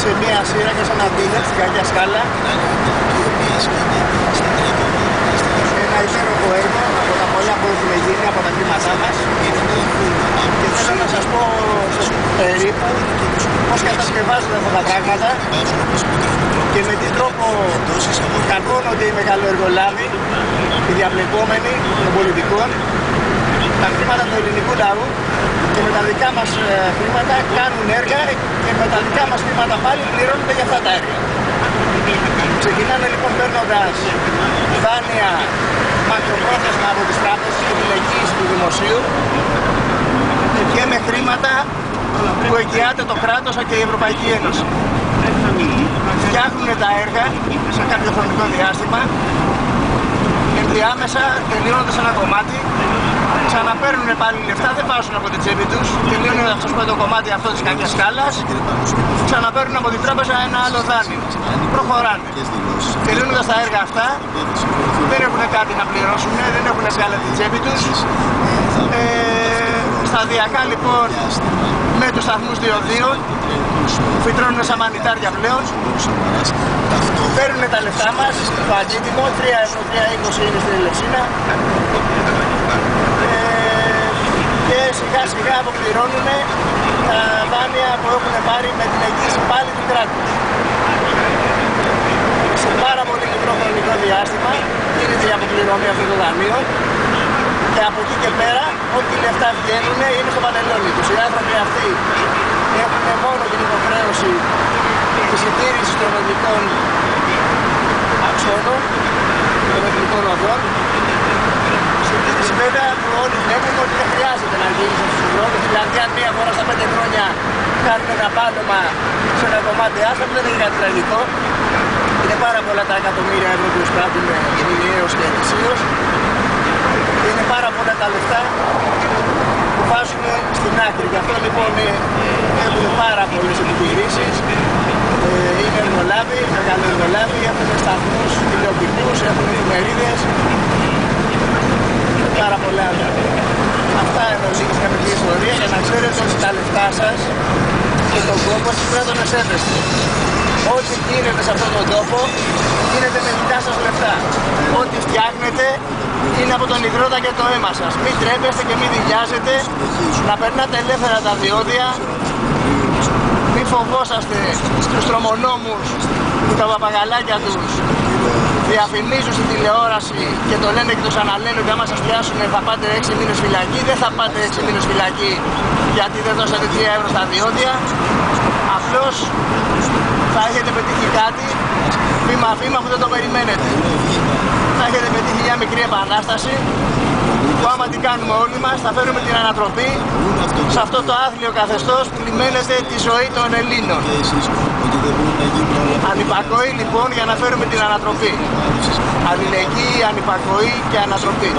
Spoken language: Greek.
σε μία σειρά και σαν αντίληψη στην Κακιά Σκάλα. Ένα υπέροχο έργο από τα πολλά που έχουν γίνει από τα χρήματά μας. Και θέλω να σας πω περίπου πώς κατασκευάζονται αυτά τα πράγματα και με τι τρόπο καρπώνονται οι μεγαλοεργολάβοι, οι διαβλεπόμενοι των πολιτικών, τα χρήματα του ελληνικού λαού και με τα δικά μας χρήματα κάνουν έργα και με τα δικά μας χρήματα πάλι πληρώνονται για αυτά τα έργα. Ξεκινάνε λοιπόν παίρνοντας δάνεια μακροπρόθεσμα από τις τράπεζες και τηλεγγύηση του δημοσίου και με χρήματα που εγγυάται το κράτος και η Ευρωπαϊκή Ένωση. Φτιάχνουν τα έργα σε κάποιο χρονικό διάστημα, ενδιάμεσα τελειώνοντας ένα κομμάτι, ξαναπαίρνουν πάλι λεφτά, δεν βάζουν από την τσέπη τους, τελειώνουν το κομμάτι αυτό της Κακιάς Σκάλας, ξαναπαίρνουν από την τράπεζα ένα άλλο δάνειο. Προχωράνε. Τελειώνοντας τα έργα αυτά, δεν έχουν κάτι να πληρώσουν, δεν έχουν βγάλει την τσέπη τους. Σταδιακά λοιπόν με τους σταθμούς διοδίων φυτρώνουν σαν μανιτάρια πλέον, παίρνουν τα λεφτά μας, το αντίτιμο, 3 ευρώ, 3,20 είναι στην Ελευσίνα, και σιγά σιγά αποπληρώνουν τα δάνεια που έχουν πάρει με την εγγύηση πάλι του κράτους. Σε πάρα πολύ μικρό χρονικό διάστημα γίνεται η αποπληρωμή αυτών των δανείων και από εκεί και πέρα ό,τι λεφτά βγαίνουν είναι στο παντελόνι τους. Οι άνθρωποι αυτοί έχουν μόνο την υποχρέωση της συντήρησης των οδικών αξώνων, των εθνικών οδών. Συντήρηση βέβαια που όλοι βλέπουμε ότι δεν χρειάζεται να γίνει σε αυτούς τους δρόμους. Δηλαδή αν μία φορά στα 5 χρόνια κάνουν ένα πάτωμα σε ένα κομμάτι άσφαλτου δεν είναι κάτι τραγικό. Είναι πάρα πολλά τα εκατομμύρια ευρώ που εισπράττουν μηνιαίως και ετησίως. Είναι πάρα πολλά τα λεφτά που βάζουν στην άκρη. Γι' αυτό λοιπόν έχουν πάρα πολλές επιχειρήσεις. Είναι εργολάβοι, μεγαλοεργολάβοι, έχουν σταθμούς τηλεοπτικούς, έχουν εφημερίδες. Πάρα πολλά άλλα. Αυτά εννοεί και στην καμπική ιστορία για να ξέρετε ότι τα λεφτά σας και τον κόπο σας πρέπει να τον εσέβεστε. Ό,τι γίνεται σε αυτόν τον τόπο γίνεται με δικά σας λεφτά. Ό,τι φτιάχνετε είναι από τον υγρότα και το αίμα σας. Μην τρέπεστε και μην δηλιάζετε, να περνάτε ελεύθερα τα διόδια. Μην φοβόσαστε τους τρομονόμους που τα παπαγαλάκια τους διαφημίζουν στην τηλεόραση και το λένε και το ξαναλένε ότι άμα σας πιάσουν θα πάτε 6 μήνες φυλακή. Δεν θα πάτε 6 μήνες φυλακή γιατί δεν δώσατε 3 ευρώ στα διόδια. Απλώς θα έχετε πετύχει κάτι βήμα-βήμα που δεν το περιμένετε. Θα έχετε πετύχει μια μικρή επανάσταση που άμα την κάνουμε όλοι μας θα φέρουμε την ανατροπή σε αυτό το άθλιο καθεστώς που λιμένεται τη ζωή των Ελλήνων. Ανυπακοή λοιπόν για να φέρουμε την ανατροπή. Αλληλεγγύη, ανυπακοή και ανατροπή.